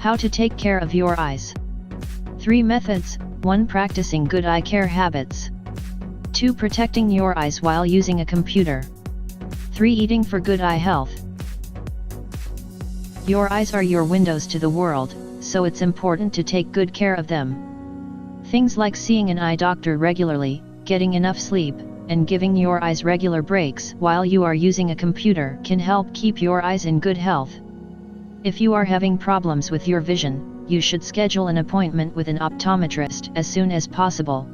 How to take care of your eyes. 3 methods. 1. Practicing good eye care habits. 2. Protecting your eyes while using a computer. 3. Eating for good eye health. Your eyes are your windows to the world, so it's important to take good care of them. Things like seeing an eye doctor regularly, getting enough sleep, and giving your eyes regular breaks while you are using a computer can help keep your eyes in good health. If you are having problems with your vision, you should schedule an appointment with an optometrist as soon as possible.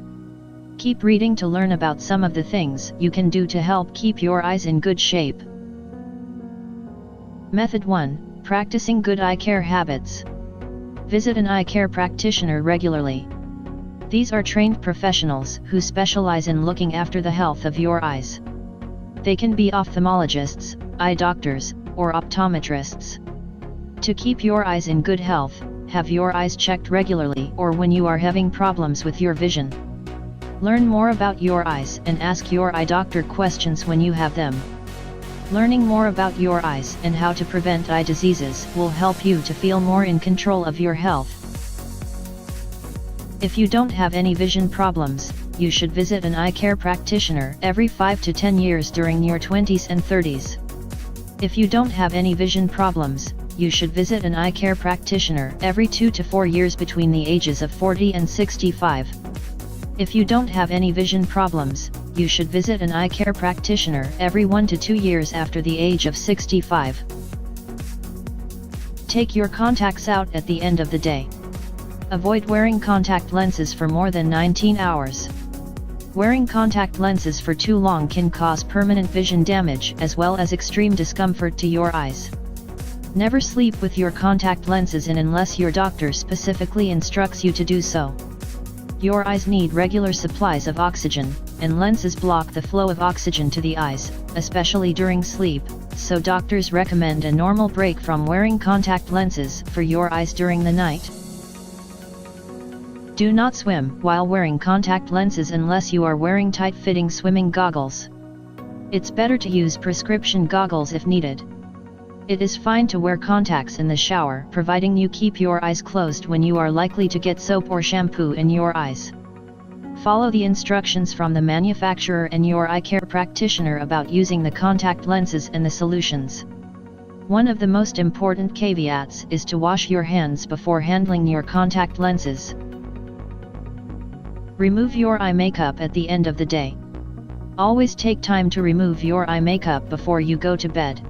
Keep reading to learn about some of the things you can do to help keep your eyes in good shape. Method 1. Practicing good eye care habits. Visit an eye care practitioner regularly. These are trained professionals who specialize in looking after the health of your eyes. They can be ophthalmologists, eye doctors, or optometrists. To keep your eyes in good health, have your eyes checked regularly or when you are having problems with your vision. Learn more about your eyes and ask your eye doctor questions when you have them. Learning more about your eyes and how to prevent eye diseases will help you to feel more in control of your health. If you don't have any vision problems, you should visit an eye care practitioner every 5 to 10 years during your 20s and 30s. If you don't have any vision problems, you should visit an eye care practitioner every 2 to 4 years between the ages of 40 and 65. If you don't have any vision problems, you should visit an eye care practitioner every 1 to 2 years after the age of 65. Take your contacts out at the end of the day. Avoid wearing contact lenses for more than 19 hours. Wearing contact lenses for too long can cause permanent vision damage as well as extreme discomfort to your eyes. Never sleep with your contact lenses in unless your doctor specifically instructs you to do so. Your eyes need regular supplies of oxygen, and lenses block the flow of oxygen to the eyes, especially during sleep, so doctors recommend a normal break from wearing contact lenses for your eyes during the night. Do not swim while wearing contact lenses unless you are wearing tight-fitting swimming goggles. It's better to use prescription goggles if needed. It is fine to wear contacts in the shower, providing you keep your eyes closed when you are likely to get soap or shampoo in your eyes. Follow the instructions from the manufacturer and your eye care practitioner about using the contact lenses and the solutions. One of the most important caveats is to wash your hands before handling your contact lenses. Remove your eye makeup at the end of the day. Always take time to remove your eye makeup before you go to bed.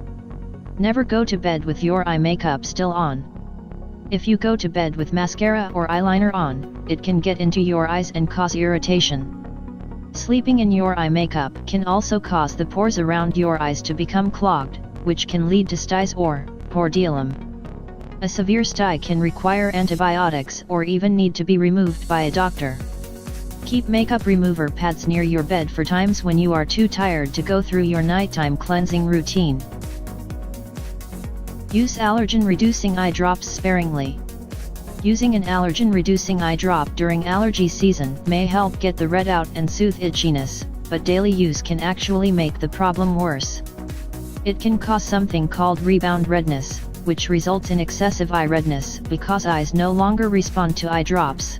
Never go to bed with your eye makeup still on. If you go to bed with mascara or eyeliner on, it can get into your eyes and cause irritation. Sleeping in your eye makeup can also cause the pores around your eyes to become clogged, which can lead to styes or pordilum. A severe stye can require antibiotics or even need to be removed by a doctor. Keep makeup remover pads near your bed for times when you are too tired to go through your nighttime cleansing routine. Use allergen-reducing eye drops sparingly. Using an allergen-reducing eye drop during allergy season may help get the red out and soothe itchiness, but daily use can actually make the problem worse. It can cause something called rebound redness, which results in excessive eye redness because eyes no longer respond to eye drops.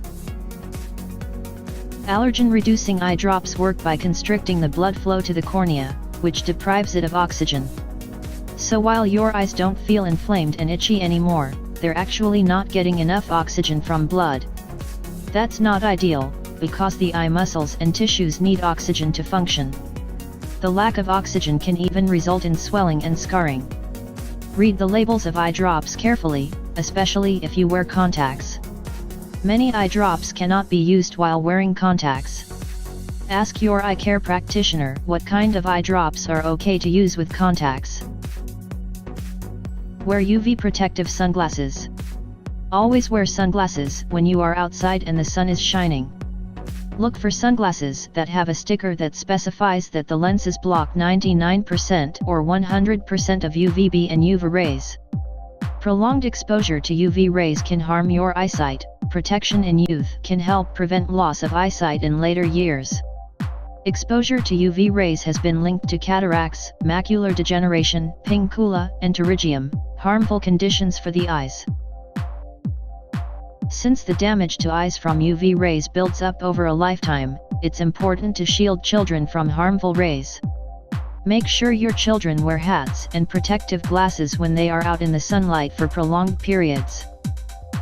Allergen-reducing eye drops work by constricting the blood flow to the cornea, which deprives it of oxygen. So while your eyes don't feel inflamed and itchy anymore, they're actually not getting enough oxygen from blood. That's not ideal, because the eye muscles and tissues need oxygen to function. The lack of oxygen can even result in swelling and scarring. Read the labels of eye drops carefully, especially if you wear contacts. Many eye drops cannot be used while wearing contacts. Ask your eye care practitioner what kind of eye drops are okay to use with contacts. Wear UV protective sunglasses. Always wear sunglasses when you are outside and the sun is shining. Look for sunglasses that have a sticker that specifies that the lenses block 99% or 100% of UVB and UV rays. Prolonged exposure to UV rays can harm your eyesight. Protection in youth can help prevent loss of eyesight in later years. Exposure to UV rays has been linked to cataracts, macular degeneration, pincula, and pterygium, harmful conditions for the eyes. Since the damage to eyes from UV rays builds up over a lifetime, it's important to shield children from harmful rays. Make sure your children wear hats and protective glasses when they are out in the sunlight for prolonged periods.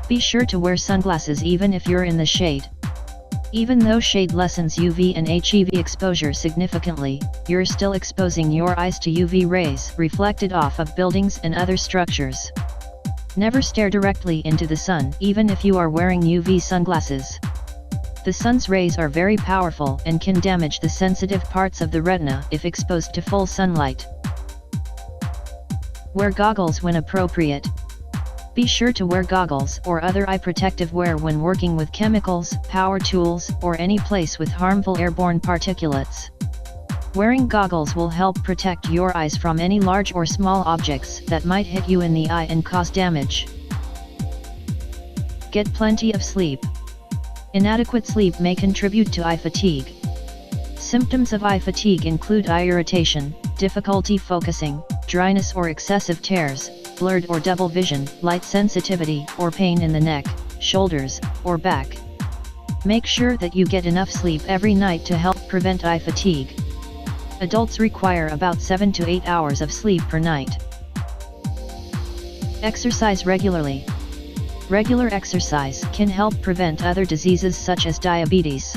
Be sure to wear sunglasses even if you're in the shade. Even though shade lessens UV and HEV exposure significantly, you're still exposing your eyes to UV rays reflected off of buildings and other structures. Never stare directly into the sun, even if you are wearing UV sunglasses. The sun's rays are very powerful and can damage the sensitive parts of the retina if exposed to full sunlight. Wear goggles when appropriate. Be sure to wear goggles or other eye protective wear when working with chemicals, power tools, or any place with harmful airborne particulates. Wearing goggles will help protect your eyes from any large or small objects that might hit you in the eye and cause damage. Get plenty of sleep. Inadequate sleep may contribute to eye fatigue. Symptoms of eye fatigue include eye irritation, difficulty focusing, dryness or excessive tears, blurred or double vision, light sensitivity, or pain in the neck, shoulders, or back. Make sure that you get enough sleep every night to help prevent eye fatigue. Adults require about 7 to 8 hours of sleep per night. Exercise regularly. Regular exercise can help prevent other diseases such as diabetes.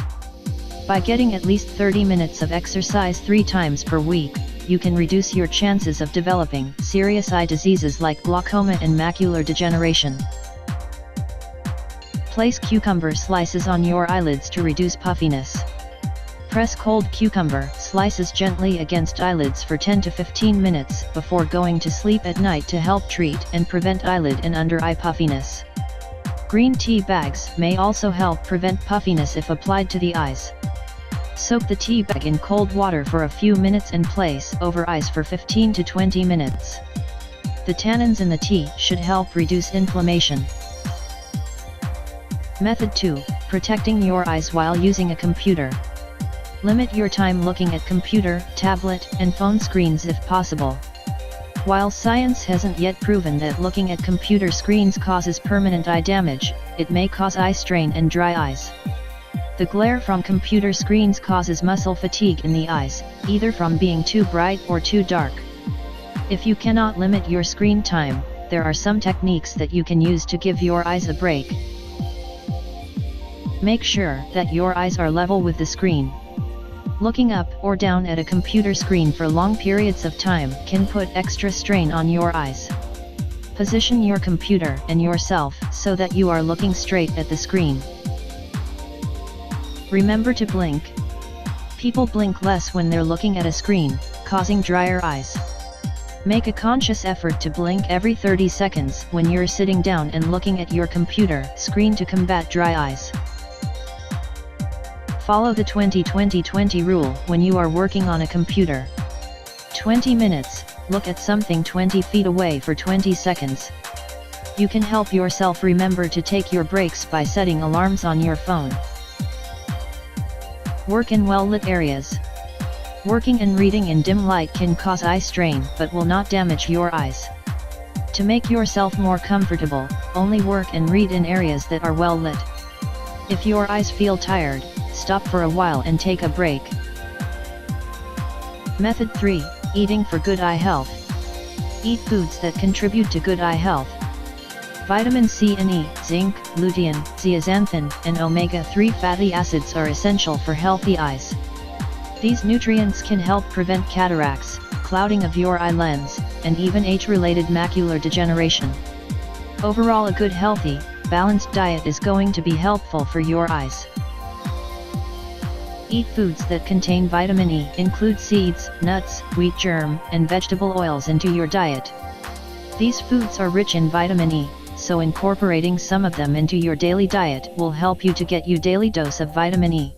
By getting at least 30 minutes of exercise 3 times per week, you can reduce your chances of developing serious eye diseases like glaucoma and macular degeneration. Place cucumber slices on your eyelids to reduce puffiness. Press cold cucumber slices gently against eyelids for 10 to 15 minutes before going to sleep at night to help treat and prevent eyelid and under-eye puffiness. Green tea bags may also help prevent puffiness if applied to the eyes. Soak the tea bag in cold water for a few minutes and place over eyes for 15 to 20 minutes. The tannins in the tea should help reduce inflammation. Method 2. Protecting your eyes while using a computer. Limit your time looking at computer, tablet, and phone screens if possible. While science hasn't yet proven that looking at computer screens causes permanent eye damage, it may cause eye strain and dry eyes. The glare from computer screens causes muscle fatigue in the eyes, either from being too bright or too dark. If you cannot limit your screen time, there are some techniques that you can use to give your eyes a break. Make sure that your eyes are level with the screen. Looking up or down at a computer screen for long periods of time can put extra strain on your eyes. Position your computer and yourself so that you are looking straight at the screen. Remember to blink. People blink less when they're looking at a screen, causing drier eyes. Make a conscious effort to blink every 30 seconds when you're sitting down and looking at your computer screen to combat dry eyes. Follow the 20-20-20 rule when you are working on a computer. 20 minutes, look at something 20 feet away for 20 seconds. You can help yourself remember to take your breaks by setting alarms on your phone. Work in well-lit areas. Working and reading in dim light can cause eye strain but will not damage your eyes. To make yourself more comfortable, only work and read in areas that are well lit. If your eyes feel tired, stop for a while and take a break. Method 3. Eating for good eye health. Eat foods that contribute to good eye health. Vitamin C and E, zinc, lutein, zeaxanthin, and omega-3 fatty acids are essential for healthy eyes. These nutrients can help prevent cataracts, clouding of your eye lens, and even age-related macular degeneration. Overall, a good, healthy, balanced diet is going to be helpful for your eyes. Eat foods that contain vitamin E. Include seeds, nuts, wheat germ, and vegetable oils into your diet. These foods are rich in vitamin E, so incorporating some of them into your daily diet will help you to get your daily dose of vitamin E.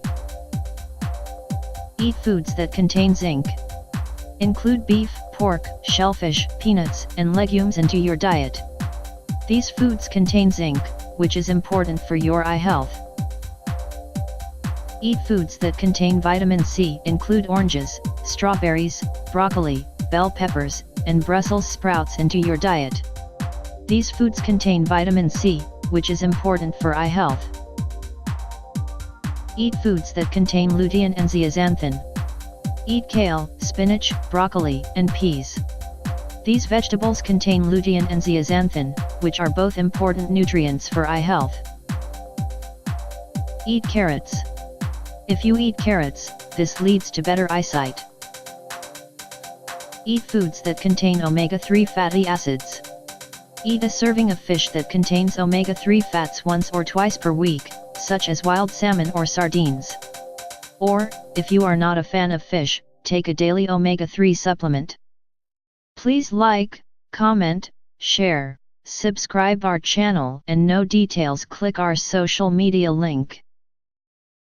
Eat foods that contain zinc. Include beef, pork, shellfish, peanuts, and legumes into your diet. These foods contain zinc, which is important for your eye health. Eat foods that contain vitamin C. Include oranges, strawberries, broccoli, bell peppers, and Brussels sprouts into your diet. These foods contain vitamin C, which is important for eye health. Eat foods that contain lutein and zeaxanthin. Eat kale, spinach, broccoli, and peas. These vegetables contain lutein and zeaxanthin, which are both important nutrients for eye health. Eat carrots. If you eat carrots, this leads to better eyesight. Eat foods that contain omega-3 fatty acids. Eat a serving of fish that contains omega-3 fats once or twice per week, such as wild salmon or sardines. Or, if you are not a fan of fish, take a daily omega-3 supplement. Please like, comment, share, subscribe our channel, and know details, click our social media link.